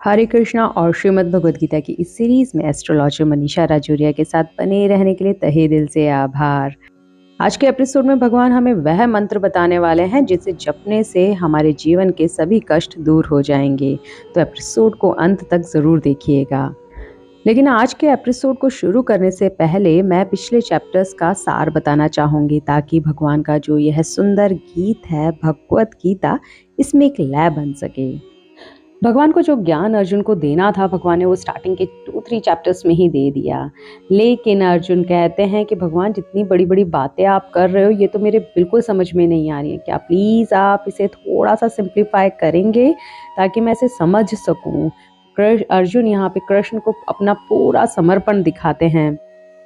हरे कृष्णा और श्रीमद् भगवद गीता की इस सीरीज में एस्ट्रोलॉजर मनीषा राजौरिया के साथ बने रहने के लिए तहे दिल से आभार। आज के एपिसोड में भगवान हमें वह मंत्र बताने वाले हैं जिसे जपने से हमारे जीवन के सभी कष्ट दूर हो जाएंगे। तो एपिसोड को अंत तक जरूर देखिएगा। लेकिन आज के एपिसोड को शुरू करने से पहले मैं पिछले चैप्टर्स का सार बताना चाहूंगी, ताकि भगवान का जो यह सुंदर गीत है भगवत गीता, इसमें एक लय बन सके। भगवान को जो ज्ञान अर्जुन को देना था, भगवान ने वो स्टार्टिंग के 2-3 चैप्टर्स में ही दे दिया। लेकिन अर्जुन कहते हैं कि भगवान, जितनी बड़ी बड़ी बातें आप कर रहे हो ये तो मेरे बिल्कुल समझ में नहीं आ रही है। क्या प्लीज़ आप इसे थोड़ा सा सिंप्लीफाई करेंगे ताकि मैं इसे समझ सकूं। अर्जुन यहाँ पे कृष्ण को अपना पूरा समर्पण दिखाते हैं।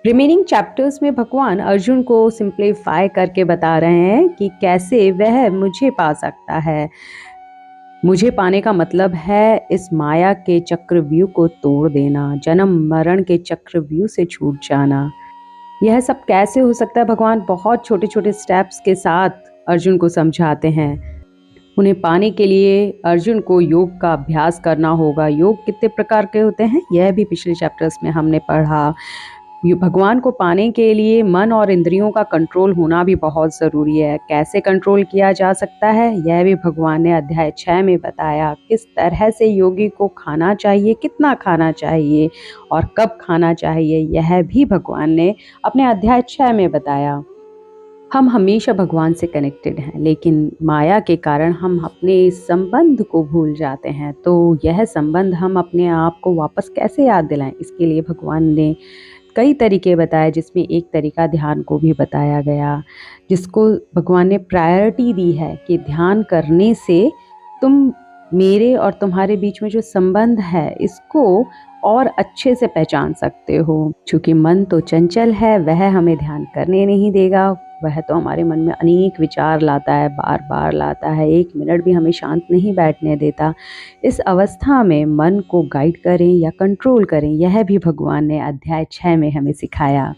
रिमेनिंग चैप्टर्स में भगवान अर्जुन को सिंप्लीफाई करके बता रहे हैं कि कैसे वह मुझे पा सकता है। मुझे पाने का मतलब है इस माया के चक्रव्यूह को तोड़ देना, जन्म मरण के चक्रव्यूह से छूट जाना। यह सब कैसे हो सकता है? भगवान बहुत छोटे छोटे स्टेप्स के साथ अर्जुन को समझाते हैं। उन्हें पाने के लिए अर्जुन को योग का अभ्यास करना होगा। योग कितने प्रकार के होते हैं यह भी पिछले चैप्टर्स में हमने पढ़ा। भगवान को पाने के लिए मन और इंद्रियों का कंट्रोल होना भी बहुत ज़रूरी है। कैसे कंट्रोल किया जा सकता है यह भी भगवान ने अध्याय 6 में बताया। किस तरह से योगी को खाना चाहिए, कितना खाना चाहिए और कब खाना चाहिए, यह भी भगवान ने अपने अध्याय 6 में बताया। हम हमेशा भगवान से कनेक्टेड हैं, लेकिन माया के कारण हम अपने संबंध को भूल जाते हैं। तो यह संबंध हम अपने आप को वापस कैसे याद दिलाएं, इसके लिए भगवान ने कई तरीके बताए, जिसमें एक तरीका ध्यान को भी बताया गया, जिसको भगवान ने प्रायोरिटी दी है कि ध्यान करने से तुम मेरे और तुम्हारे बीच में जो संबंध है इसको और अच्छे से पहचान सकते हो। क्योंकि मन तो चंचल है, वह हमें ध्यान करने नहीं देगा। वह तो हमारे मन में अनेक विचार लाता है, बार बार लाता है, एक मिनट भी हमें शांत नहीं बैठने देता। इस अवस्था में मन को गाइड करें या कंट्रोल करें, यह भी भगवान ने अध्याय 6 में हमें सिखाया।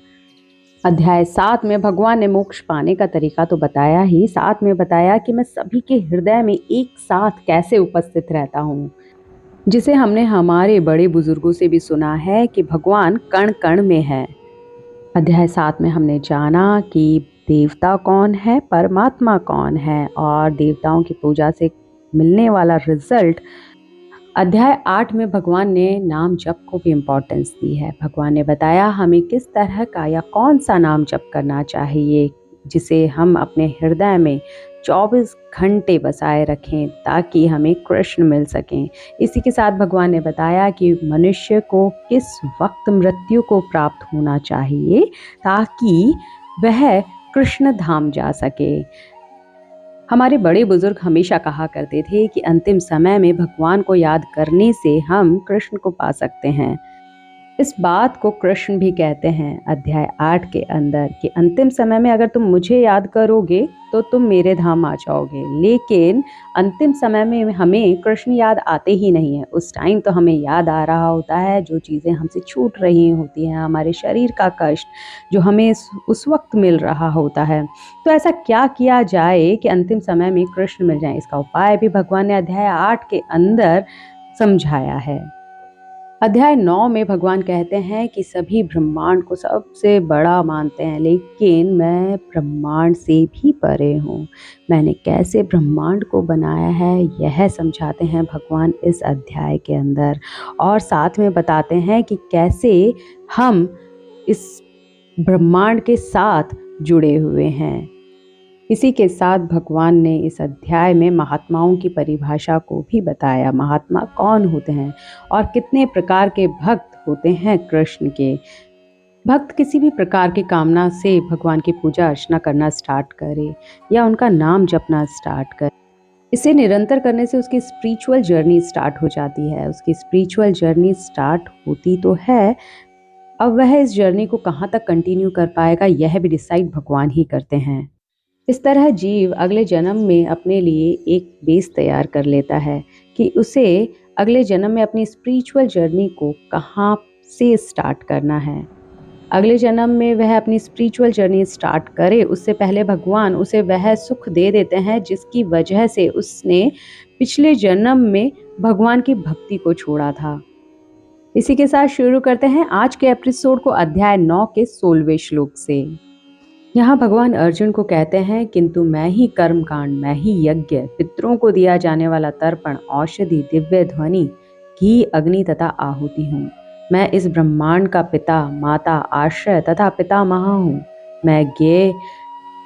अध्याय 7 में भगवान ने मोक्ष पाने का तरीका तो बताया ही, साथ में बताया कि मैं सभी के हृदय में एक साथ कैसे उपस्थित रहता हूँ, जिसे हमने हमारे बड़े बुजुर्गों से भी सुना है कि भगवान कण कण में है। अध्याय 7 में हमने जाना कि देवता कौन है, परमात्मा कौन है और देवताओं की पूजा से मिलने वाला रिजल्ट। अध्याय 8 में भगवान ने नाम जप को भी इम्पोर्टेंस दी है। भगवान ने बताया हमें किस तरह का या कौन सा नाम जप करना चाहिए, जिसे हम अपने हृदय में 24 घंटे बसाए रखें ताकि हमें कृष्ण मिल सकें। इसी के साथ भगवान ने बताया कि मनुष्य को किस वक्त मृत्यु को प्राप्त होना चाहिए ताकि वह कृष्ण धाम जा सके। हमारे बड़े बुजुर्ग हमेशा कहा करते थे कि अंतिम समय में भगवान को याद करने से हम कृष्ण को पा सकते हैं। इस बात को कृष्ण भी कहते हैं अध्याय 8 के अंदर कि अंतिम समय में अगर तुम मुझे याद करोगे तो तुम मेरे धाम आ जाओगे। लेकिन अंतिम समय में हमें कृष्ण याद आते ही नहीं है। उस टाइम तो हमें याद आ रहा होता है जो चीज़ें हमसे छूट रही होती हैं, हमारे शरीर का कष्ट जो हमें उस वक्त मिल रहा होता है। तो ऐसा क्या किया जाए कि अंतिम समय में कृष्ण मिल जाए, इसका उपाय भी भगवान ने अध्याय 8 के अंदर समझाया है। अध्याय 9 में भगवान कहते हैं कि सभी ब्रह्मांड को सबसे बड़ा मानते हैं, लेकिन मैं ब्रह्मांड से भी परे हूँ। मैंने कैसे ब्रह्मांड को बनाया है यह समझाते हैं भगवान इस अध्याय के अंदर, और साथ में बताते हैं कि कैसे हम इस ब्रह्मांड के साथ जुड़े हुए हैं। इसी के साथ भगवान ने इस अध्याय में महात्माओं की परिभाषा को भी बताया। महात्मा कौन होते हैं और कितने प्रकार के भक्त होते हैं कृष्ण के। भक्त किसी भी प्रकार की कामना से भगवान की पूजा अर्चना करना स्टार्ट करे या उनका नाम जपना स्टार्ट करे, इसे निरंतर करने से उसकी स्पिरिचुअल जर्नी स्टार्ट हो जाती है। उसकी स्पिरिचुअल जर्नी स्टार्ट होती तो है, अब वह इस जर्नी को कहाँ तक कंटिन्यू कर पाएगा यह भी डिसाइड भगवान ही करते हैं। इस तरह जीव अगले जन्म में अपने लिए एक बेस तैयार कर लेता है कि उसे अगले जन्म में अपनी स्पिरिचुअल जर्नी को कहाँ से स्टार्ट करना है। अगले जन्म में वह अपनी स्पिरिचुअल जर्नी स्टार्ट करे उससे पहले भगवान उसे वह सुख दे देते हैं जिसकी वजह से उसने पिछले जन्म में भगवान की भक्ति को छोड़ा था। इसी के साथ शुरू करते हैं आज के एपिसोड को अध्याय 9 के 16वें श्लोक से। यहाँ भगवान अर्जुन को कहते हैं, किंतु मैं ही कर्म कांड, मैं ही यज्ञ, पितरों को दिया जाने वाला तर्पण, औषधि, दिव्य ध्वनि, घी, अग्नि तथा आहुति हूँ। मैं इस ब्रह्मांड का पिता, माता, आश्रय तथा पितामह हूँ। मैं ज्ञेय,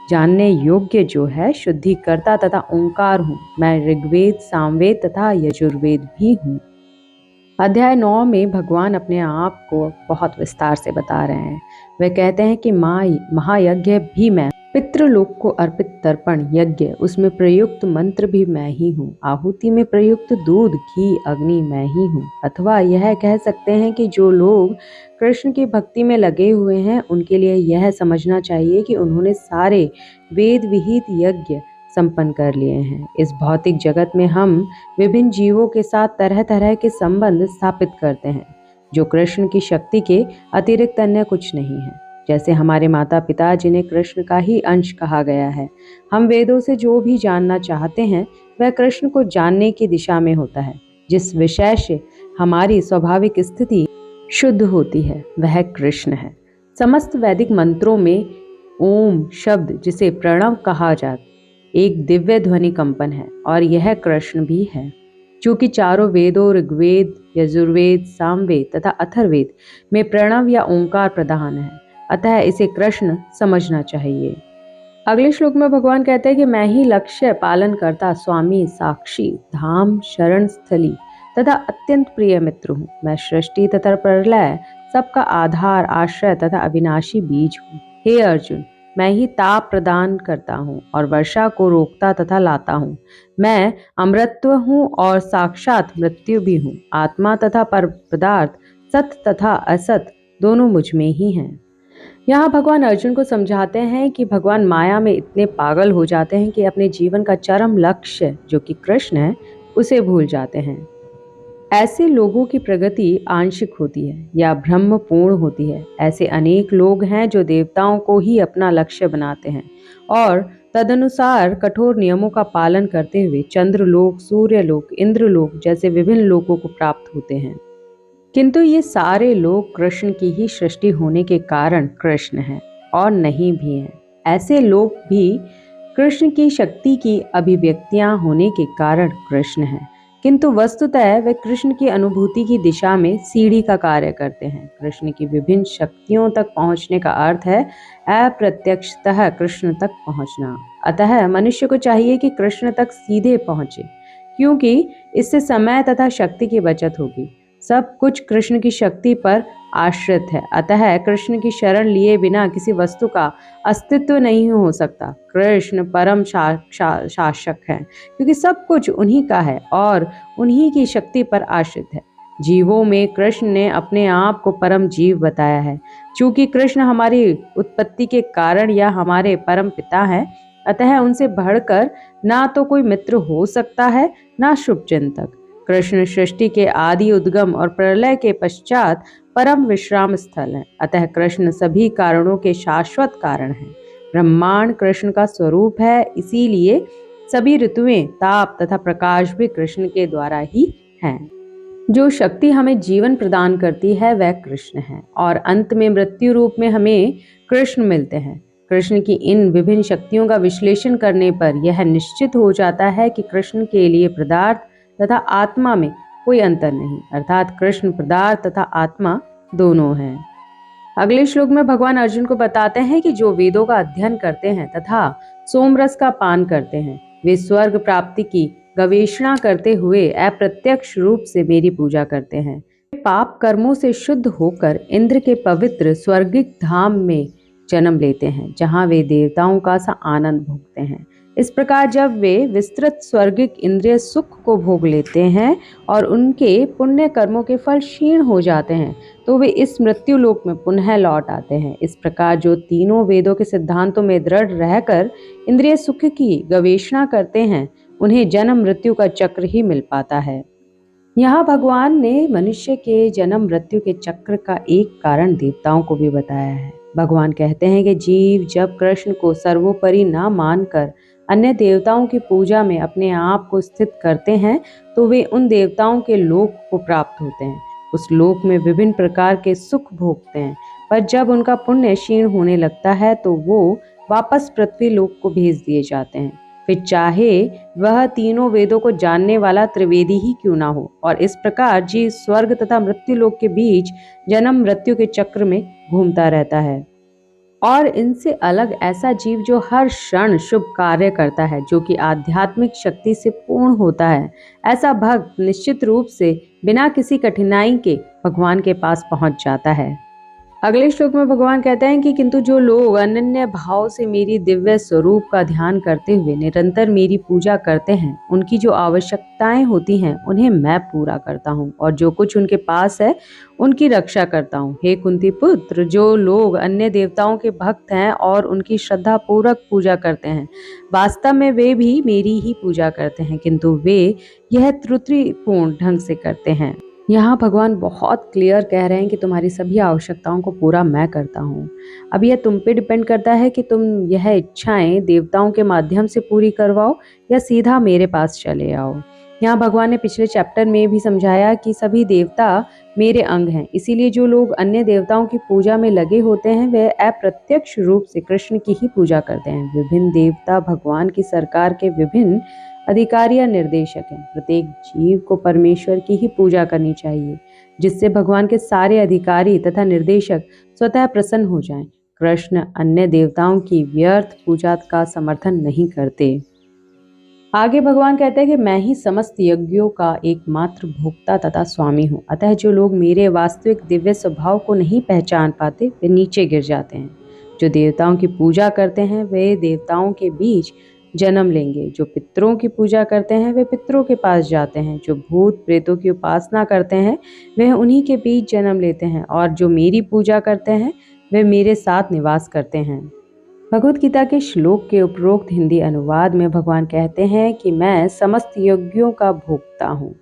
जानने योग्य जो है, शुद्धिकर्ता तथा ओंकार हूँ। मैं ऋग्वेद, सामवेद तथा यजुर्वेद भी हूँ। अध्याय 9 में भगवान अपने आप को बहुत विस्तार से बता रहे हैं। वे कहते हैं कि महायज्ञ भी मैं, पितृलोक को अर्पित तर्पण यज्ञ, उसमें प्रयुक्त मंत्र भी मैं ही हूँ। आहुति में प्रयुक्त दूध, घी, अग्नि मैं ही हूँ। अथवा यह कह सकते हैं कि जो लोग कृष्ण की भक्ति में लगे हुए हैं उनके लिए यह समझना चाहिए कि उन्होंने सारे वेद विहित यज्ञ संपन्न कर लिए हैं। इस भौतिक जगत में हम विभिन्न जीवों के साथ तरह तरह के संबंध स्थापित करते हैं जो कृष्ण की शक्ति के अतिरिक्त अन्य कुछ नहीं है। जैसे हमारे माता पिता जिन्हें कृष्ण का ही अंश कहा गया है। हम वेदों से जो भी जानना चाहते हैं वह कृष्ण को जानने की दिशा में होता है। जिस विषय से हमारी स्वाभाविक स्थिति शुद्ध होती है वह कृष्ण है। समस्त वैदिक मंत्रों में ओम शब्द, जिसे प्रणव कहा जाता, एक दिव्य ध्वनि कंपन है और यह कृष्ण भी है। चूंकि चारों वेदों ऋग्वेद, यजुर्वेद, सामवेद तथा अथर्ववेद में प्रणव या ओंकार प्रधान है, अतः इसे कृष्ण समझना चाहिए। अगले श्लोक में भगवान कहते हैं कि मैं ही लक्ष्य, पालन करता, स्वामी, साक्षी, धाम, शरण स्थली तथा अत्यंत प्रिय मित्र हूँ। मैं सृष्टि तथा प्रलय, सबका आधार, आश्रय तथा अविनाशी बीज हूँ। हे अर्जुन, मैं ही ताप प्रदान करता हूँ और वर्षा को रोकता तथा लाता हूँ। मैं अमृतत्व हूँ और साक्षात मृत्यु भी हूँ। आत्मा तथा पर पदार्थ, सत तथा असत दोनों मुझ में ही हैं। यहाँ भगवान अर्जुन को समझाते हैं कि भगवान माया में इतने पागल हो जाते हैं कि अपने जीवन का चरम लक्ष्य जो कि कृष्ण है उसे भूल जाते हैं। ऐसे लोगों की प्रगति आंशिक होती है या ब्रह्म पूर्ण होती है। ऐसे अनेक लोग हैं जो देवताओं को ही अपना लक्ष्य बनाते हैं और तदनुसार कठोर नियमों का पालन करते हुए चंद्रलोक, सूर्यलोक, इंद्रलोक जैसे विभिन्न लोकों को प्राप्त होते हैं। किंतु ये सारे लोग कृष्ण की ही सृष्टि होने के कारण कृष्ण हैं और नहीं भी हैं। ऐसे लोग भी कृष्ण की शक्ति की अभिव्यक्तियां होने के कारण कृष्ण हैं, किंतु वस्तुतः वे कृष्ण की अनुभूति की दिशा में सीढ़ी का कार्य करते हैं। कृष्ण की विभिन्न शक्तियों तक पहुंचने का अर्थ है अप्रत्यक्षतः कृष्ण तक पहुंचना। अतः मनुष्य को चाहिए कि कृष्ण तक सीधे पहुंचे, क्योंकि इससे समय तथा शक्ति की बचत होगी। सब कुछ कृष्ण की शक्ति पर आश्रित है। अतः कृष्ण की शरण लिए बिना किसी वस्तु का अस्तित्व नहीं हो सकता। कृष्ण परम शासक है, क्योंकि सब कुछ उन्हीं का है और उन्हीं की शक्ति पर आश्रित है। जीवों में कृष्ण ने अपने आप को परम जीव बताया है। चूंकि कृष्ण हमारी उत्पत्ति के कारण या हमारे परम पिता हैं, अतः उनसे बढ़कर ना तो कोई मित्र हो सकता है ना शुभ चिंतक। कृष्ण सृष्टि के आदि, उद्गम और प्रलय के पश्चात परम विश्राम स्थल है। अतः कृष्ण सभी कारणों के शाश्वत कारण हैं। ब्रह्मांड कृष्ण का स्वरूप है, इसीलिए सभी ऋतुएं, ताप तथा प्रकाश भी कृष्ण के द्वारा ही हैं। जो शक्ति हमें जीवन प्रदान करती है वह कृष्ण है और अंत में मृत्यु रूप में हमें कृष्ण मिलते हैं। कृष्ण की इन विभिन्न शक्तियों का विश्लेषण करने पर यह निश्चित हो जाता है कि कृष्ण के लिए पदार्थ तथा आत्मा में कोई अंतर नहीं, अर्थात कृष्ण पदार्थ तथा आत्मा दोनों हैं। अगले श्लोक में भगवान अर्जुन को बताते हैं कि जो वेदों का अध्ययन करते हैं तथा सोमरस का पान करते हैं वे स्वर्ग प्राप्ति की गवेषणा करते हुए अप्रत्यक्ष रूप से मेरी पूजा करते हैं। पाप कर्मों से शुद्ध होकर इंद्र के पवित्र स्वर्गिक धाम में जन्म लेते हैं, जहां वे देवताओं का सा आनंद भोगते हैं। इस प्रकार जब वे विस्तृत स्वर्गिक इंद्रिय सुख को भोग लेते हैं और उनके पुण्य कर्मों के फल क्षीण हो जाते हैं तो वे इस मृत्यु लोक में पुनः लौट आते हैं। इस प्रकार जो तीनों वेदों के सिद्धांतों में दृढ़ रहकर इंद्रिय सुख की गवेषणा करते हैं उन्हें जन्म मृत्यु का चक्र ही मिल पाता है। यहाँ भगवान ने मनुष्य के जन्म मृत्यु के चक्र का एक कारण देवताओं को भी बताया है। भगवान कहते हैं कि जीव जब कृष्ण को सर्वोपरि ना मानकर अन्य देवताओं की पूजा में अपने आप को स्थित करते हैं तो वे उन देवताओं के लोक को प्राप्त होते हैं। उस लोक में विभिन्न प्रकार के सुख भोगते हैं, पर जब उनका पुण्य क्षीण होने लगता है तो वो वापस पृथ्वी लोक को भेज दिए जाते हैं, फिर चाहे वह तीनों वेदों को जानने वाला त्रिवेदी ही क्यों ना हो। और इस प्रकार जीव स्वर्ग तथा मृत्यु लोक के बीच जन्म मृत्यु के चक्र में घूमता रहता है। और इनसे अलग ऐसा जीव जो हर क्षण शुभ कार्य करता है, जो कि आध्यात्मिक शक्ति से पूर्ण होता है, ऐसा भक्त निश्चित रूप से बिना किसी कठिनाई के भगवान के पास पहुंच जाता है। अगले श्लोक में भगवान कहते हैं कि किंतु जो लोग अनन्य भाव से मेरी दिव्य स्वरूप का ध्यान करते हुए निरंतर मेरी पूजा करते हैं, उनकी जो आवश्यकताएं होती हैं उन्हें मैं पूरा करता हूँ, और जो कुछ उनके पास है उनकी रक्षा करता हूँ। हे कुंती पुत्र, जो लोग अन्य देवताओं के भक्त हैं और उनकी श्रद्धा पूर्वक पूजा करते हैं, वास्तव में वे भी मेरी ही पूजा करते हैं, किंतु वे यह त्रुटिपूर्ण ढंग से करते हैं। यहाँ भगवान बहुत क्लियर कह रहे हैं कि तुम्हारी सभी आवश्यकताओं को पूरा मैं करता हूँ। अब यह तुम पे डिपेंड करता है कि तुम यह इच्छाएं देवताओं के माध्यम से पूरी करवाओ या सीधा मेरे पास चले आओ। यहाँ भगवान ने पिछले चैप्टर में भी समझाया कि सभी देवता मेरे अंग हैं, इसीलिए जो लोग अन्य देवताओं की पूजा में लगे होते हैं वे अप्रत्यक्ष रूप से कृष्ण की ही पूजा करते हैं। विभिन्न देवता भगवान की सरकार के विभिन्न अधिकारी या निर्देशक हैं। प्रत्येक जीव को परमेश्वर की ही पूजा करनी चाहिए, जिससे भगवान के सारे अधिकारी तथा निर्देशक स्वतः प्रसन्न हो जाएं। कृष्ण अन्य देवताओं की व्यर्थ पूजा का समर्थन नहीं करते। आगे भगवान कहते हैं कि मैं ही समस्त यज्ञों का एकमात्र भोक्ता तथा स्वामी हूँ। अतः जो लोग मेरे वास्तविक दिव्य स्वभाव को नहीं पहचान पाते वे नीचे गिर जाते हैं। जो देवताओं की पूजा करते हैं वे देवताओं के बीच जन्म लेंगे। जो पितरों की पूजा करते हैं वे पितरों के पास जाते हैं। जो भूत प्रेतों की उपासना करते हैं वे उन्हीं के बीच जन्म लेते हैं, और जो मेरी पूजा करते हैं वे मेरे साथ निवास करते हैं। भगवत गीता के श्लोक के उपरोक्त हिंदी अनुवाद में भगवान कहते हैं कि मैं समस्त यज्ञों का भोक्ता हूँ,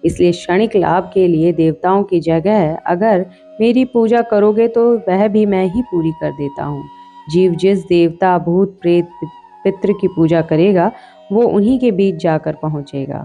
इसलिए क्षणिक लाभ के लिए देवताओं की जगह अगर मेरी पूजा करोगे तो वह भी मैं ही पूरी कर देता हूँ। जीव जिस देवता भूत प्रेत पितृ की पूजा करेगा वो उन्हीं के बीच जाकर पहुंचेगा।